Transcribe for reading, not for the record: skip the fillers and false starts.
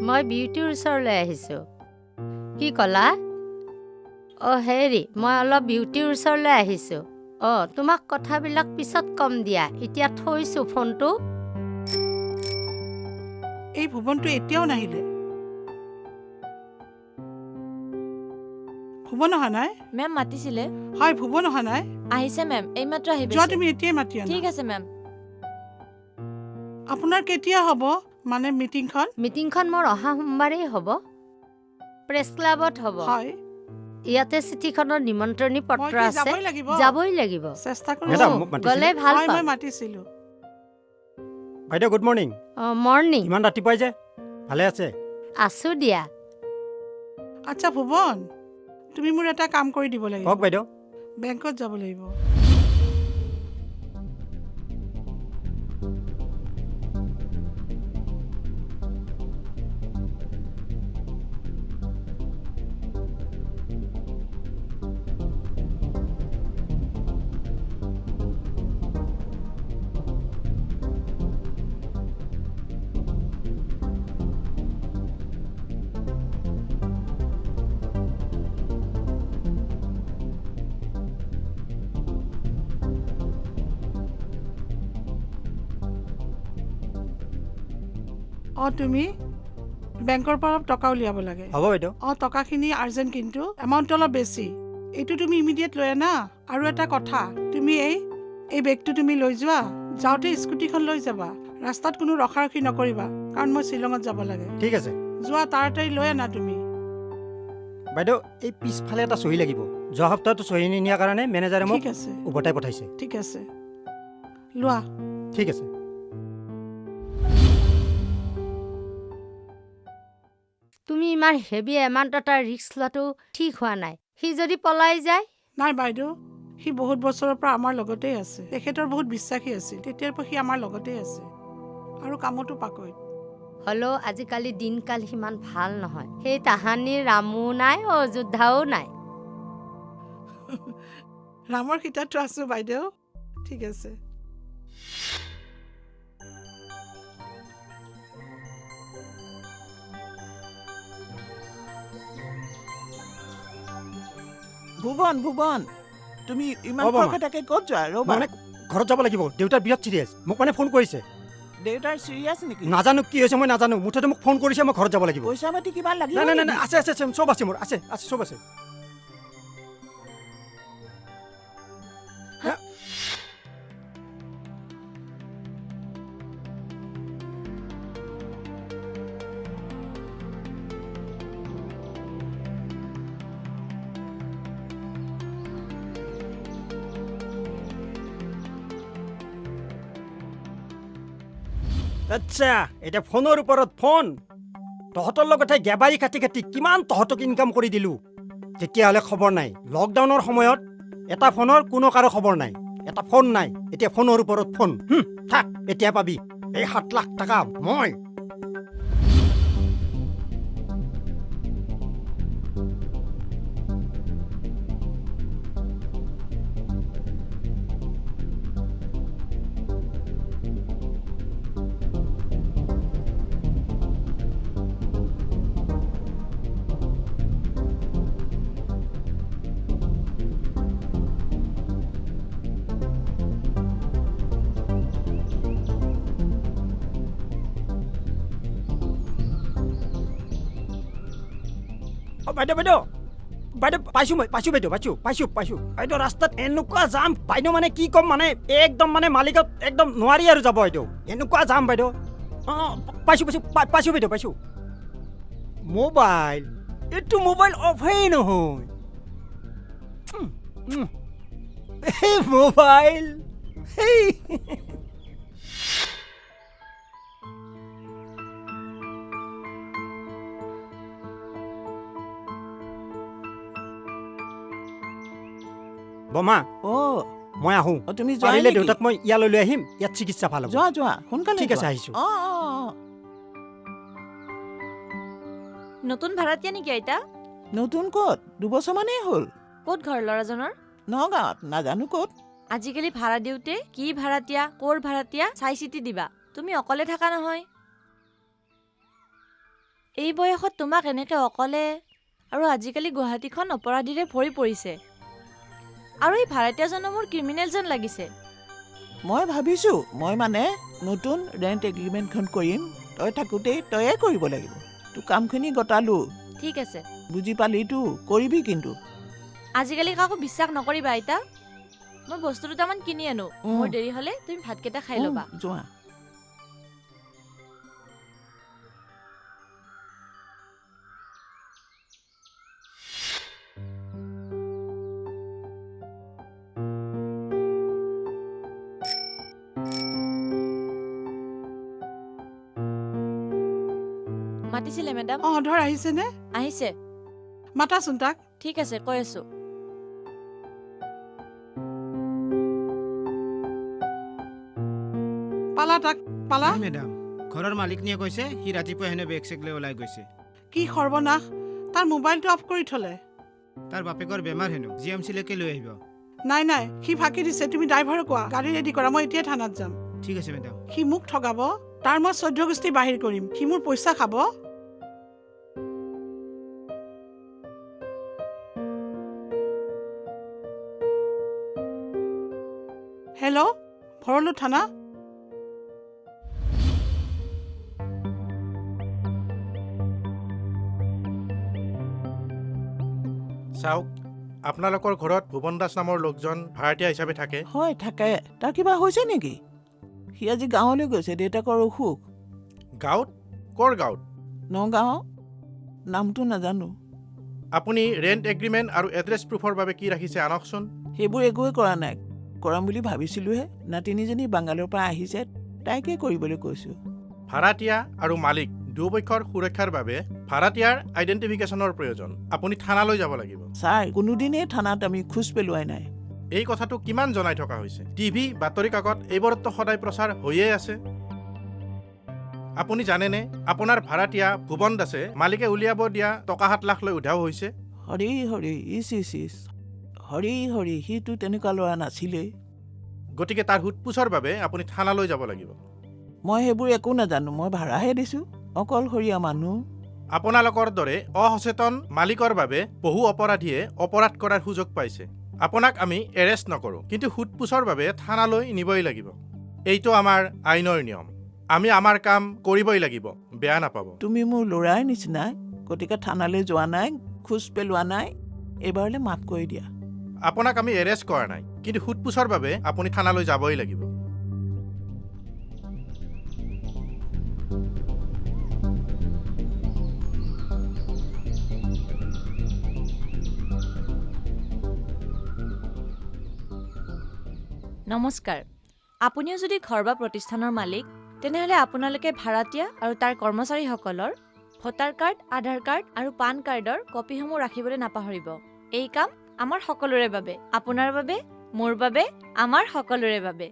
মই বিউটিৰ ওচৰলৈ আহিছোঁ। কি ক'লা? হেৰি মই অলপ বিউটিৰ ওচৰলৈ আহিছোঁ। তোমাক কথাবিলাক পিছত কম দিয়া, এতিয়া থৈছোঁ ফোনটো। এই ভুৱনটো এতিয়াও নাহিলে। ভুৱন অহা নাই? মেম মাতিছিলে। হয়, ভুৱন অহা নাই? আহিছে মেম, এইমাত্ৰ আহি যোৱা তুমি এতিয়াই মাতি আনা। ঠিক আছে মেম। আপোনাৰ কেতিয়া হ'ব মানে মিটিংখন? মিটিংখন মোৰ অহা সোমবাৰেই হ'ব। প্ৰেছ ক্লাবত হ'ব। হয়। ইয়াতে চিঠিখনৰ নিমন্ত্ৰণী পত্ৰ আছে। যাবই লাগিব। চেষ্টা কৰিছোঁ। গ'লে ভাল পাম। মই মাতিছিলোঁ। বাইদেউ গুড মৰ্ণিং। মৰ্ণিং। ইমান ৰাতিপুৱাই যে ভালে আছে? আছোঁ দিয়া। আচ্ছা ভুৱন, তুমি মোৰ এটা কাম কৰি দিব লাগিব। কওক বাইদেউ। বেংকত যাব লাগিব। তুমি বেংকৰ পৰা টকা উলিয়াব লাগে। হ'ব বাইদেউ। টকাখিনি আৰ্জেণ্ট, কিন্তু এমাউণ্টটো অলপ বেছি। এইটো তুমি ইমিডিয়েট লৈ আনা। আৰু এটা কথা, তুমি এই বেগটো তুমি লৈ যোৱা। যাওঁতে স্কুটিখন লৈ যাবা। ৰাস্তাত কোনো ৰখাৰখি নকৰিবা, কাৰণ মই শ্বিলঙত যাব লাগে। ঠিক আছে। যোৱা তাড়াতাড়ি লৈ আনা তুমি। বাইদেউ এই পিছফালে এটা চহী লাগিব। যোৱা সপ্তাহটো চহী নিনিয়াৰ কাৰণে মেনেজাৰে মোক উভতাই পঠাইছে। ঠিক আছে, লোৱা। ঠিক আছে। তুমি ইমান হেভি এমাউণ্ট এটা ৰিস্ক লোৱাটো ঠিক হোৱা নাই। সি যদি পলাই যায়? নাই বাইদেউ, সি বহুত বছৰৰ পৰা আমাৰ লগতেই আছে। তেখেতৰ বহুত বিশ্বাসী আছিল। তেতিয়াৰ পৰা সি আমাৰ লগতেই আছে আৰু কামতো পাকৈত। হ'লেও আজিকালি দিনকাল সিমান ভাল নহয়। সেই তাহানিৰ ৰামো নাই, অযোধ্যাও নাই। ৰামৰ সীতাতো আছো বাইদেউ। ঠিক আছে। ভুৱন, তুমি ইমান খৰখেদাকে ক'ত যোৱা? ৰ'বা, মানে ঘৰত যাব লাগিব। দেউতাৰ বিৰাট চিৰিয়াছ। মোক মানে ফোন কৰিছে। দেউতাৰ চিৰিয়াছ নেকি? নাজানো কি হৈছে, মই নাজানো। মুঠতে মোক ফোন কৰিছে, মই ঘৰত যাব লাগিব। পইচা পাতি কিমান লাগিব? নাই, আছে চব আছে মোৰ। আছে চব আছে। আচ্ছা, এতিয়া ফোনৰ ওপৰত ফোন। তহঁতৰ লগতে গেবাৰী কাটি কিমান তহঁতক ইনকাম কৰি দিলোঁ। তেতিয়াহ'লে খবৰ নাই। লকডাউনৰ সময়ত এটা ফোনৰ কোনো কাৰো খবৰ নাই। এটা ফোন নাই, এতিয়া ফোনৰ ওপৰত ফোন। থাক, এতিয়া পাবি এই 7 লাখ টকা মই। বাইদেউ পাইছোঁ বাইদেউ। বাইদেউ ৰাস্তাত এনেকুৱা যাম বাইদেউ, মানে কি ক'ম, মানে একদম মানে মালিকত একদম নোৱাৰি আৰু যাব বাইদেউ। এনেকুৱা যাম বাইদেউ। পাইছোঁ বাইদেউ। মোবাইল, এইটো মোবাইল অফেই নহয়। এই মোবাইল বমা, মই আহোঁ। তুমি পাৰিলে দেউতাক মই ইয়ালৈ লৈ আহিম। ইয়াত চিকিৎসা ভাল হ'ব। যোৱা সোনকালে। ঠিক আছে, আহিছোঁ। নতুন ভাড়াতীয়া নেকি আইতা? নতুন ক'ত? 2 বছৰমানেই হ'ল। ক'ত ঘৰ ল'ৰাজনৰ? নগাঁৱত, নাজানো ক'ত। আজিকালি ভাড়া দিওঁতে কি ভাড়াতীয়া, ক'ৰ ভাড়াতীয়া চাই চিতি দিবা। তুমি অকলে থাকা নহয়। এই বয়সত তোমাক এনেকে অকলে আৰু আজিকালি গুৱাহাটীখন অপৰাধীৰে ভৰি পৰিছে আৰু এই ভাড়াতীয়াজনো মোৰ ক্ৰিমিনেল যেন লাগিছে মই ভাবিছোঁ মই মানে নতুন ৰেণ্ট এগ্ৰিমেণ্টখন কৰিম তই থাকোঁতেই তয়ে কৰিব লাগিব তোৰ কামখিনি গতালো ঠিক আছে বুজি পালিতো কৰিবি কিন্তু আজিকালি কাকো বিশ্বাস নকৰিবা আইতা মই বস্তু দুটামান কিনি আনো মোৰ দেৰি হ'লে তুমি ভাতকেইটা খাই ল'বা যোৱা মাতিছিলে মেডাম ধৰ আহিছেনে আহিছে মাতাচোন তাক ঠিক আছে কৈ আছো পালা তাক পালা মেডাম ঘৰৰ মালিকনীয়ে কৈছে সি ৰাতিপুৱা হেনো বেগ চেগ লৈ ওলাই গৈছে কি সৰ্বনাশ তাৰ মোবাইলটো অফ কৰি থলে তাৰ বাপেকৰ বেমাৰ হেনো GMC-লৈকে লৈ আহিব নাই নাই সি ফাঁকি দিছে তুমি ড্ৰাইভাৰক কোৱা গাড়ী ৰেডি কৰা মই এতিয়া থানাত যাম ঠিক আছে মেডাম সি মোক ঠগাব তাৰ মই 14 গোষ্ঠী বাহিৰ কৰিম সি মোৰ পইচা খাব হেল্ল' ভৰলো থানা চাওক আপোনালোকৰ ঘৰত ভুৱন দাস নামৰ লোকজন ভাড়াতীয়া হিচাপে থাকে হয় থাকে তাৰ কিবা হৈছে নেকি সি আজি গাঁৱলৈ গৈছে দেউতাকৰ অসুখ গাঁৱত ক'ৰ গাঁৱত নগাঁও নামটো নাজানো আপুনি ৰেণ্ট এগ্ৰিমেণ্ট আৰু এড্ৰেছ প্ৰুফৰ বাবে কি ৰাখিছে আনকচোন সেইবোৰ একোৱে কৰা নাই কৰাম বুলি ভাবিছিলোঁহে নাতিনীজনী বাংগালোৰৰ পৰা আহিছে তাইকে কৰিবলৈ কৈছোঁ ভাড়াতীয়া আৰু মালিক দুয়োপক্ষৰ সুৰক্ষাৰ বাবে ভাড়াতীয়াৰ আইডেণ্টিফিকেশ্যনৰ প্ৰয়োজন আপুনি থানালৈ যাব লাগিব ছাৰ কোনোদিনেই থানাত আমি খোজ পেলোৱাই নাই এই কথাটো কিমান জনাই থকা হৈছে টিভি বাতৰি কাকত এইবোৰততো সদায় প্ৰচাৰ হৈয়ে আছে আপুনি জানেনে আপোনাৰ ভাড়াতীয়া ভুৱন দাসে মালিকে উলিয়াব দিয়া টকা 7 লাখ লৈ উধাও হৈছে হৰি হৰি ইচ হৰি হৰি সিটো তেনেকুৱা ল'ৰা নাছিলেই গতিকে তাৰ সোধপোছৰ বাবে আপুনি থানালৈ যাব লাগিব মই সেইবোৰ একো নাজানো মই ভাড়াহে দিছোঁ অকলশৰীয়া মানুহ আপোনালোকৰ দৰে অসচেতন মালিকৰ বাবে বহু অপৰাধীয়ে অপৰাধ কৰাৰ সুযোগ পাইছে আপোনাক আমি এৰেষ্ট নকৰোঁ কিন্তু সোধপোছৰ বাবে থানালৈ নিবই লাগিব এইটো আমাৰ আইনৰ নিয়ম আমি আমাৰ কাম কৰিবই লাগিব বেয়া নাপাব তুমি মোৰ ল'ৰাই নিচিনা গতিকে থানালৈ যোৱা নাই খোজ পেলোৱা নাই এইবাৰলৈ মাফ কৰি দিয়া আপোনাক আমি এৰেষ্ট কৰা নাই কিন্তু সোধপোছৰ বাবে আপুনি থানালৈ যাবই লাগিব নমস্কাৰ আপুনিও যদি ঘৰ বা প্ৰতিষ্ঠানৰ মালিক তেনেহ'লে আপোনালোকে ভাড়াতীয়া আৰু তাৰ কৰ্মচাৰীসকলৰ ভোটাৰ কাৰ্ড আধাৰ কাৰ্ড আৰু পান কাৰ্ডৰ কপিসমূহ ৰাখিবলৈ নাপাহৰিব এই কাম আমাৰ সকলোৰে বাবে আপোনাৰ বাবে মোৰ বাবে আমাৰ সকলোৰে বাবে